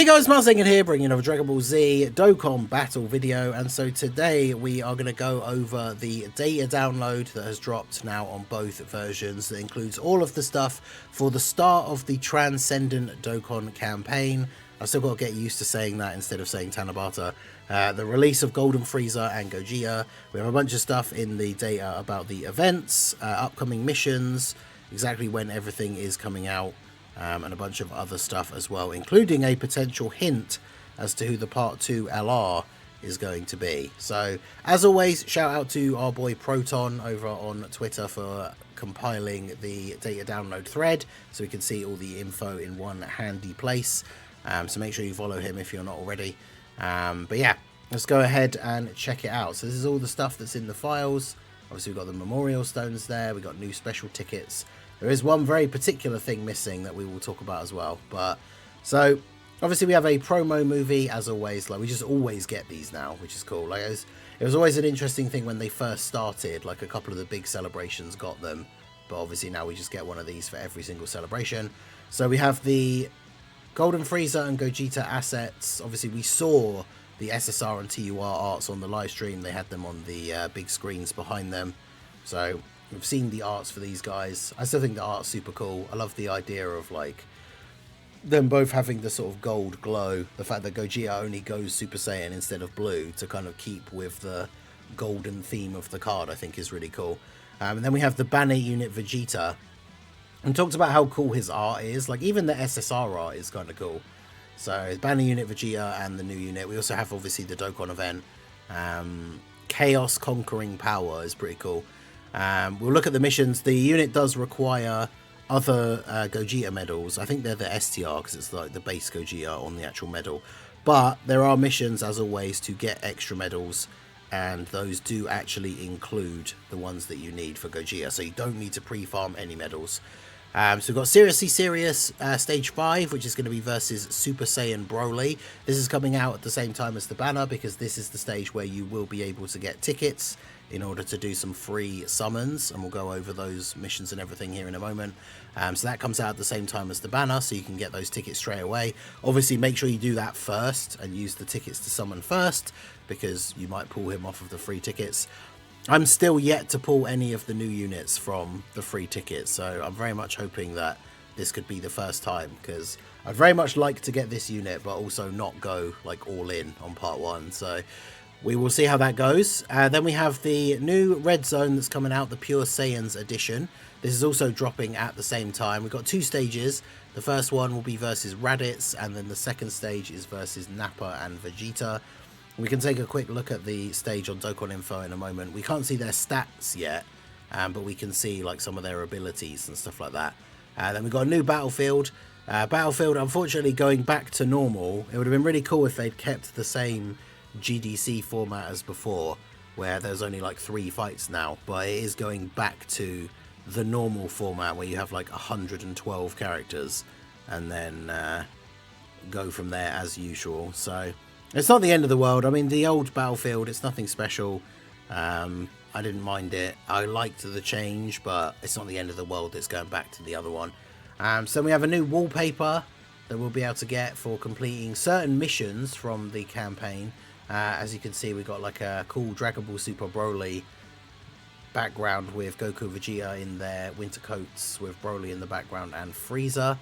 Hey guys, Marzingen here, bringing another Dragon Ball Z Dokkan battle video, and so today we are going to go over the data download that has dropped now on both versions. That includes all of the stuff for the start of the Transcendent Dokkan campaign. I've still got to get used to saying that instead of saying Tanabata. The release of Golden Frieza and Gogeta. We have a bunch of stuff in the data about the events, upcoming missions, exactly when everything is coming out. And a bunch of other stuff as well, including a potential hint as to who the Part 2 LR is going to be. So, as always, shout out to our boy Proton over on Twitter for compiling the data download thread so we can see all the info in one handy place. So make sure you follow him if you're not already. But yeah, let's go ahead and check it out. So this is all the stuff that's in the files. Obviously, we've got the memorial stones there. We've got new special tickets. There is one very particular thing missing that we will talk about as well. But so obviously we have a promo movie as always. Like we just always get these now, which is cool. Like it was always an interesting thing when they first started. Like a couple of the big celebrations got them, but obviously now we just get one of these for every single celebration. So we have the Golden Frieza and Gogeta assets. Obviously we saw the SSR and TUR arts on the live stream. They had them on the big screens behind them. So we've seen the arts for these guys. I still think the art's super cool. I love the idea of like them both having the sort of gold glow. The fact that Gogeta only goes Super Saiyan instead of blue to kind of keep with the golden theme of the card, I think is really cool. And then we have the banner unit Vegeta. And talked about how cool his art is. Like even the SSR art is kind of cool. So banner unit Vegeta and the new unit. We also have obviously the Dokkan event. Chaos Conquering Power is pretty cool. We'll look at the missions. The unit does require other Gogeta medals. I think they're the STR because it's like the base Gogeta on the actual medal. But there are missions, as always, to get extra medals. And those do actually include the ones that you need for Gogeta. So you don't need to pre-farm any medals. So we've got Seriously Serious Stage 5, which is going to be versus Super Saiyan Broly. This is coming out at the same time as the banner because this is the stage where you will be able to get tickets in order to do some free summons, and we'll go over those missions and everything here in a moment. So that comes out at the same time as the banner, so you can get those tickets straight away. Obviously, make sure you do that first and use the tickets to summon first, because you might pull him off of the free tickets. I'm still yet to pull any of the new units from the free tickets, so I'm very much hoping that this could be the first time, because I'd very much like to get this unit, but also not go like all in on part 1. So we will see how that goes. Then we have the new Red Zone that's coming out, the Pure Saiyans edition. This is also dropping at the same time. We've got 2 stages. The first one will be versus Raditz, and then the second stage is versus Nappa and Vegeta. We can take a quick look at the stage on Dokkan Info in a moment. We can't see their stats yet, but we can see like some of their abilities and stuff like that. Then we've got a new Battlefield. Battlefield, unfortunately, going back to normal. It would have been really cool if they'd kept the same GDC format as before, where there's only like 3 fights now, but it is going back to the normal format where you have like 112 characters and then go from there as usual. So it's not the end of the world. I mean, the old Battlefield, it's nothing special. I didn't mind it. I liked the change, but it's not the end of the world. It's going back to the other one. So we have a new wallpaper that we'll be able to get for completing certain missions from the campaign. As you can see, we've got like a cool Dragon Ball Super Broly background with Goku and Vegeta in their winter coats with Broly in the background and Frieza.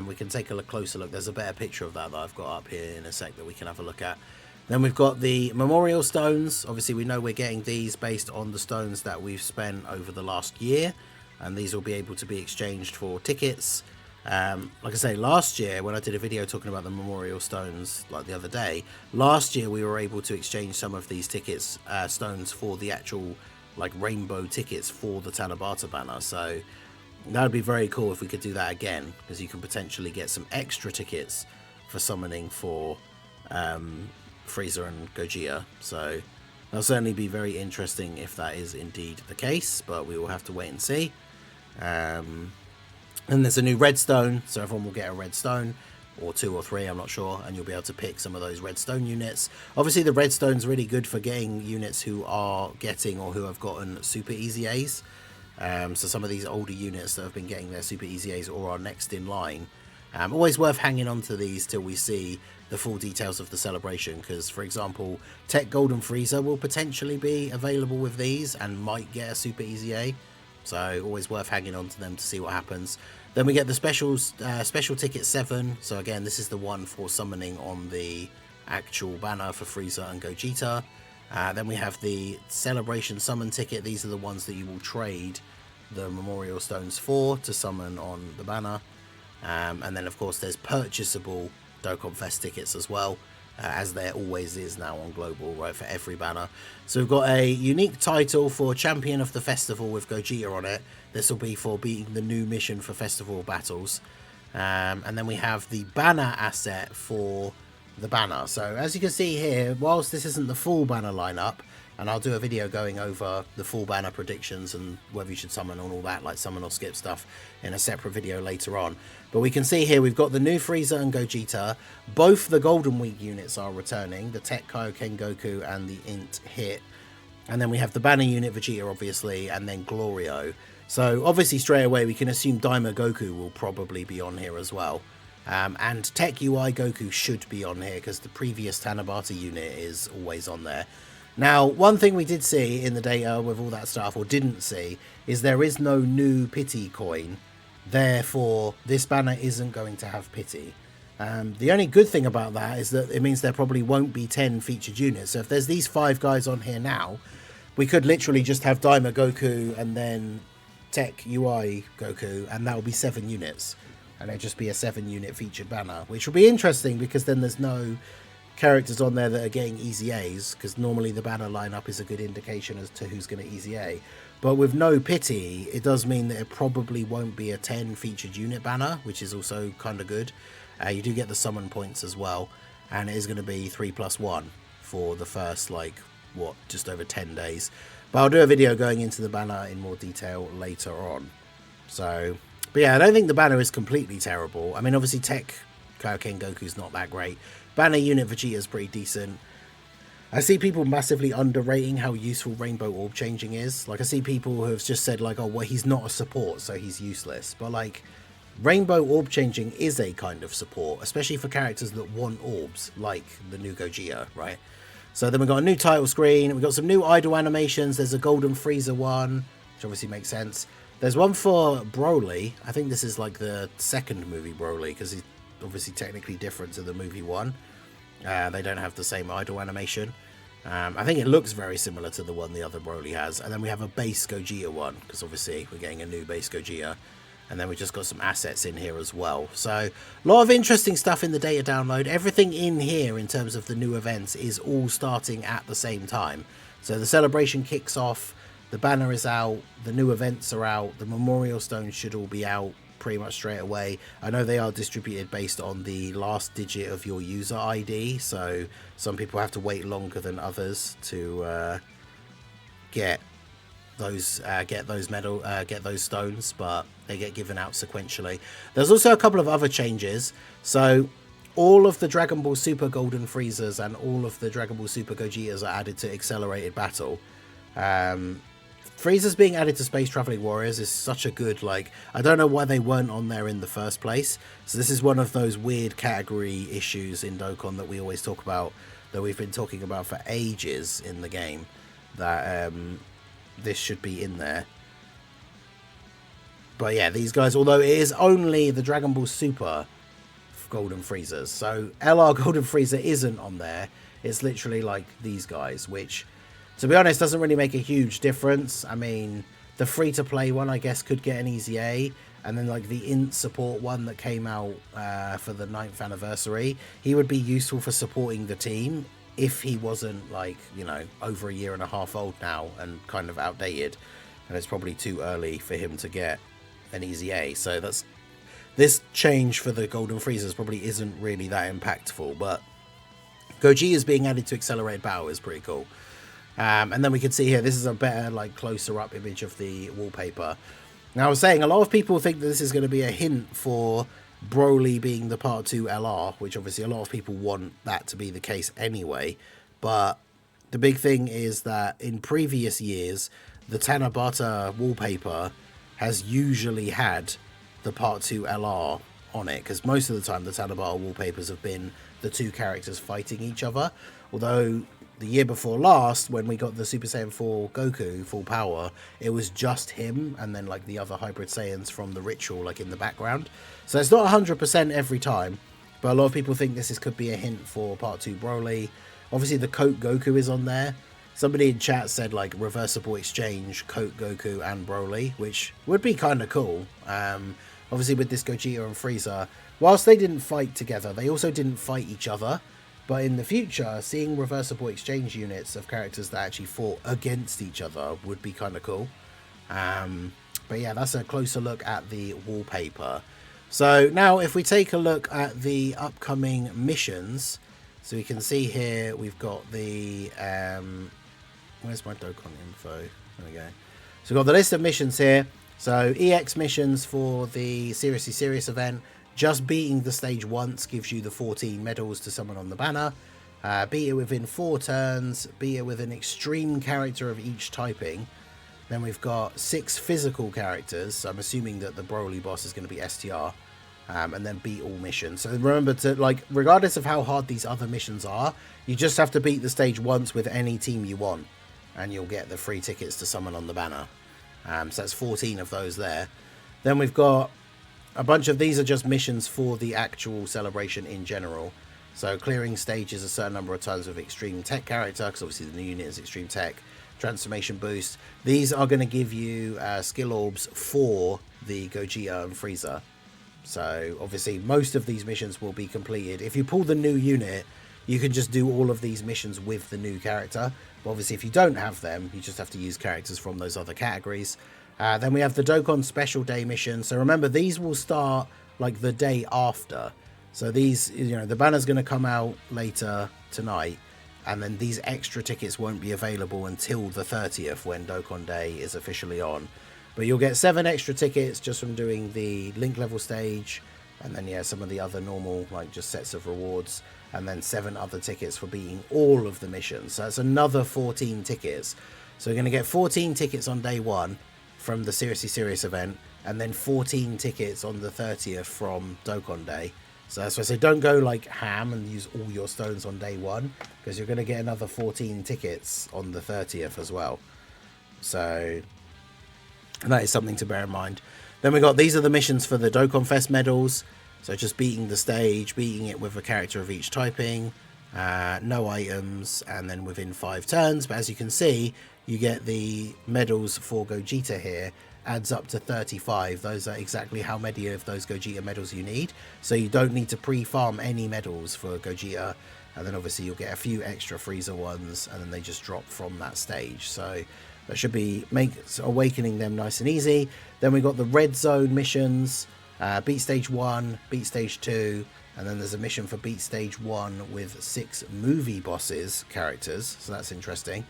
We can take a closer look. There's a better picture of that I've got up here in a sec that we can have a look at. Then we've got the memorial stones. Obviously, we know we're getting these based on the stones that we've spent over the last year. And these will be able to be exchanged for tickets. Like I say, last year when I did a video talking about the memorial stones like the other day, last year we were able to exchange some of these tickets stones for the actual like rainbow tickets for the Tanabata banner. So that would be very cool if we could do that again, because you can potentially get some extra tickets for summoning for Frieza and Gogeta. So that'll certainly be very interesting if that is indeed the case, but we will have to wait and see. And there's a new redstone, so everyone will get a redstone, or 2 or 3, I'm not sure, and you'll be able to pick some of those redstone units. Obviously, the redstone's really good for getting units who are getting or who have gotten super easy A's. So some of these older units that have been getting their super easy A's or are next in line Always worth hanging on to these till we see the full details of the celebration, because, for example, Tech Golden Frieza will potentially be available with these and might get a Super Easy A. So always worth hanging on to them to see what happens. Then we get the special ticket 7. So again, this is the one for summoning on the actual banner for Frieza and Gogeta. Then we have the celebration summon ticket. These are the ones that you will trade the memorial stones for to summon on the banner. And then of course there's purchasable Dokkan Fest tickets as well, as there always is now on Global, right, for every banner. So we've got a unique title for Champion of the Festival with Gogeta on it. This will be for beating the new mission for Festival Battles. And then we have the banner asset for the banner. So as you can see here, whilst this isn't the full banner lineup, and I'll do a video going over the full banner predictions and whether you should summon and all that, like summon or skip stuff, in a separate video later on. But we can see here we've got the new Frieza and Gogeta. Both the Golden Week units are returning, the Tech Kaioken Goku and the Int Hit. And then we have the banner unit Vegeta, obviously, and then Glorio. So obviously straight away we can assume Daima Goku will probably be on here as well. And Tech UI Goku should be on here because the previous Tanabata unit is always on there. Now, one thing we did see in the data with all that stuff, or didn't see, is there is no new pity coin. Therefore, this banner isn't going to have pity. The only good thing about that is that it means there probably won't be 10 featured units. So if there's these 5 guys on here now, we could literally just have Daima Goku and then Tech UI Goku, and that will be 7 units. And it'll just be a 7-unit featured banner, which will be interesting because then there's no characters on there that are getting easy A's, because normally the banner lineup is a good indication as to who's going to easy A. But with no pity, it does mean that it probably won't be a 10 featured unit banner, which is also kind of good. You do get the summon points as well, and it is going to be 3+1 for the first, like, what, just over 10 days. But I'll do a video going into the banner in more detail later on. So, but yeah, I don't think the banner is completely terrible. I mean, obviously Tech Kaioken Goku's not that great. Banner unit Vegeta is pretty decent. I see people massively underrating how useful Rainbow Orb changing is. Like, I see people who have just said, like, oh, well, he's not a support, so he's useless. But, like, Rainbow Orb changing is a kind of support, especially for characters that want orbs, like the new Gogeta, right? So then we've got a new title screen. We've got some new idle animations. There's a Golden Frieza one, which obviously makes sense. There's one for Broly. I think this is, like, the second movie Broly, because he's obviously technically different to the movie one. They don't have the same idle animation. I think it looks very similar to the one the other Broly has. And then we have a base Gogeta one, because obviously we're getting a new base Gogeta. And then we just got some assets in here as well. So a lot of interesting stuff in the data download. Everything in here in terms of the new events is all starting at the same time. So the celebration kicks off, the banner is out, the new events are out, the memorial stones should all be out pretty much straight away. I know they are distributed based on the last digit of your user ID, so some people have to wait longer than others to get those stones, but they get given out sequentially. There's also a couple of other changes. So all of the Dragon Ball Super Golden Freezers and all of the Dragon Ball Super Gogetas are added to Accelerated Battle. Frieza's being added to Space Traveling Warriors is such a good, like, I don't know why they weren't on there in the first place. So this is one of those weird category issues in Dokkan that we always talk about, that we've been talking about for ages in the game, that this should be in there. But yeah, these guys, although it is only the Dragon Ball Super Golden Freezers, so LR Golden Freezer isn't on there. It's literally like these guys, which, to be honest, doesn't really make a huge difference. I mean, the free-to-play one, I guess, could get an easy A. And then, like, the Int support one that came out for the 9th anniversary, he would be useful for supporting the team if he wasn't, like, you know, over a year and a half old now and kind of outdated. And it's probably too early for him to get an easy A. So that's, this change for the Golden Freezers probably isn't really that impactful. But Gogeta's being added to Accelerated Battle is pretty cool. And then we can see here, this is a better, like, closer up image of the wallpaper. Now, I was saying, a lot of people think that this is going to be a hint for Broly being the Part 2 LR, which obviously a lot of people want that to be the case anyway. But the big thing is that in previous years, the Tanabata wallpaper has usually had the Part 2 LR on it, because most of the time the Tanabata wallpapers have been the two characters fighting each other. Although the year before last, when we got the Super Saiyan 4 Goku full power, it was just him and then like the other hybrid Saiyans from the ritual like in the background. So it's not 100% every time, but a lot of people think could be a hint for Part 2 Broly. Obviously the Coat Goku is on there. Somebody in chat said like reversible exchange Coat Goku and Broly, which would be kind of cool. Obviously with this Gogeta and Frieza, whilst they didn't fight together, they also didn't fight each other. But in the future, seeing reversible exchange units of characters that actually fought against each other would be kind of cool. But yeah, that's a closer look at the wallpaper. So now if we take a look at the upcoming missions, so we can see here we've got the... where's my Dokkan info? There we go. So we've got the list of missions here. So EX missions for the Seriously Serious event. Just beating the stage once gives you the 14 medals to summon on the banner. Beat it within 4 turns. Beat it with an extreme character of each typing. Then we've got 6 physical characters. So I'm assuming that the Broly boss is going to be STR. And then beat all missions. So remember to, like, regardless of how hard these other missions are, you just have to beat the stage once with any team you want. And you'll get the free tickets to summon on the banner. So that's 14 of those there. Then we've got a bunch of these are just missions for the actual celebration in general. So clearing stages a certain number of times with extreme tech character, because obviously the new unit is extreme tech. Transformation boost. These are going to give you skill orbs for the Gogeta and Frieza. So obviously most of these missions will be completed. If you pull the new unit, you can just do all of these missions with the new character. But obviously if you don't have them, you just have to use characters from those other categories. Then we have the Dokkan Special Day mission. So remember, these will start like the day after. So these, you know, the banner's going to come out later tonight. And then these extra tickets won't be available until the 30th when Dokkan Day is officially on. But you'll get 7 extra tickets just from doing the link level stage. And then, yeah, some of the other normal, like, just sets of rewards. And then 7 other tickets for beating all of the missions. So that's another 14 tickets. So you're going to get 14 tickets on day 1 from the Seriously Serious event. And then 14 tickets on the 30th from Dokkan Day. So that's why I say don't go, like, ham and use all your stones on day 1. Because you're going to get another 14 tickets on the 30th as well. So that is something to bear in mind. Then we got, these are the missions for the Dokkan Fest medals. So just beating the stage, beating it with a character of each typing, no items, and then within 5 turns. But as you can see, you get the medals for Gogeta here, adds up to 35. Those are exactly how many of those Gogeta medals you need. So you don't need to pre-farm any medals for Gogeta. And then obviously you'll get a few extra Frieza ones, and then they just drop from that stage. So that should be awakening them nice and easy. Then we got the red zone missions. Beat stage 1, beat stage 2, and then there's a mission for beat stage 1 with 6 movie bosses characters, so that's interesting.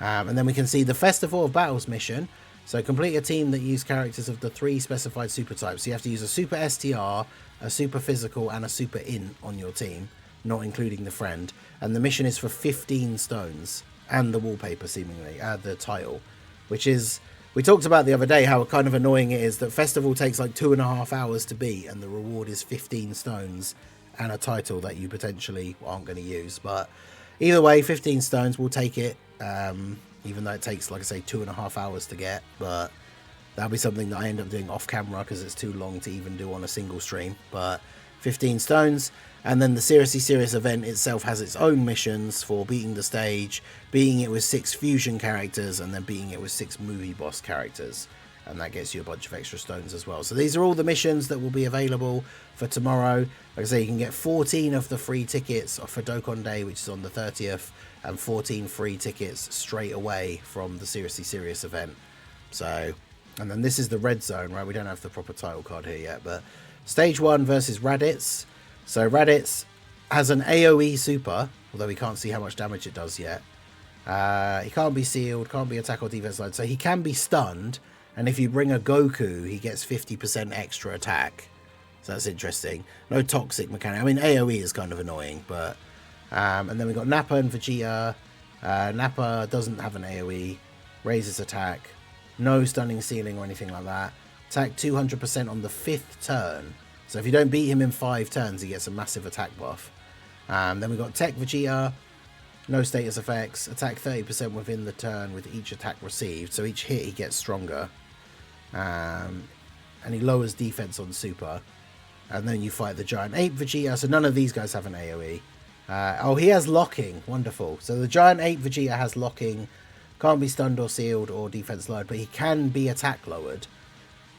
And then we can see the Festival of Battles mission. So complete a team that use characters of the 3 specified super types. So you have to use a super STR, a super physical, and a super int on your team, not including the friend. And the mission is for 15 stones and the wallpaper, seemingly, the title, which is... We talked about the other day how kind of annoying it is that Festival takes like 2.5 hours to beat and the reward is 15 stones and a title that you potentially aren't going to use. But either way, 15 stones, we'll take it, even though it takes, like I say, 2.5 hours to get. But that'll be something that I end up doing off camera because it's too long to even do on a single stream. But 15 stones. And then the Seriously Serious event itself has its own missions for beating the stage, beating it with 6 fusion characters, and then beating it with 6 movie boss characters. And that gets you a bunch of extra stones as well. So these are all the missions that will be available for tomorrow. Like I say, you can get 14 of the free tickets for Dokkan Day, which is on the 30th, and 14 free tickets straight away from the Seriously Serious event. So, and then this is the red zone, right? We don't have the proper title card here yet, but stage 1 versus Raditz. So Raditz has an AoE super, although we can't see how much damage it does yet. He can't be sealed, can't be attack or defense line, so he can be stunned. And if you bring a Goku, he gets 50% extra attack. So that's interesting. No toxic mechanic. I mean, AoE is kind of annoying, but... and then we've got Nappa and Vegeta. Nappa doesn't have an AoE. Raises attack. No stunning, sealing or anything like that. Attack 200% on the 5th turn. So if you don't beat him in 5 turns, he gets a massive attack buff. Then we've got Tech Vegeta, no status effects, attack 30% within the turn with each attack received. So each hit he gets stronger. And he lowers defense on Super. And then you fight the Giant Ape Vegeta. So none of these guys have an AoE. Oh, he has locking. Wonderful. So the Giant Ape Vegeta has locking. Can't be stunned or sealed or defense lowered, but he can be attack lowered.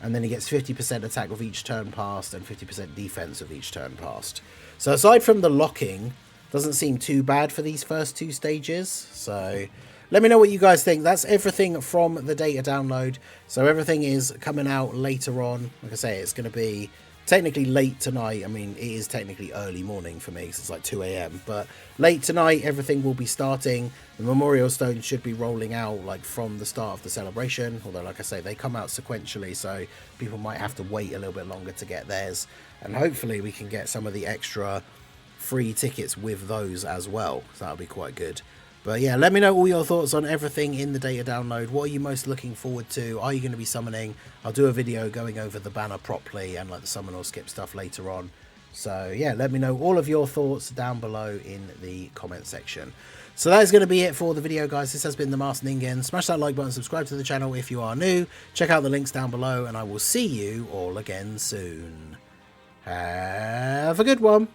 And then he gets 50% attack with each turn passed and 50% defense with each turn passed. So aside from the locking, doesn't seem too bad for these first 2 stages. So let me know what you guys think. That's everything from the data download. So everything is coming out later on. Like I say, it's going to be technically late tonight. I mean, it is technically early morning for me because it's like 2 a.m. But late tonight, everything will be starting. The Memorial Stones should be rolling out like from the start of the celebration. Although, like I say, they come out sequentially, so people might have to wait a little bit longer to get theirs. And hopefully we can get some of the extra free tickets with those as well. So that'll be quite good. But yeah, let me know all your thoughts on everything in the data download. What are you most looking forward to? Are you going to be summoning? I'll do a video going over the banner properly and like the summon or skip stuff later on. So yeah, let me know all of your thoughts down below in the comment section. So that is going to be it for the video, guys. This has been the Masked Ningen. Smash that like button, subscribe to the channel if you are new. Check out the links down below, and I will see you all again soon. Have a good one.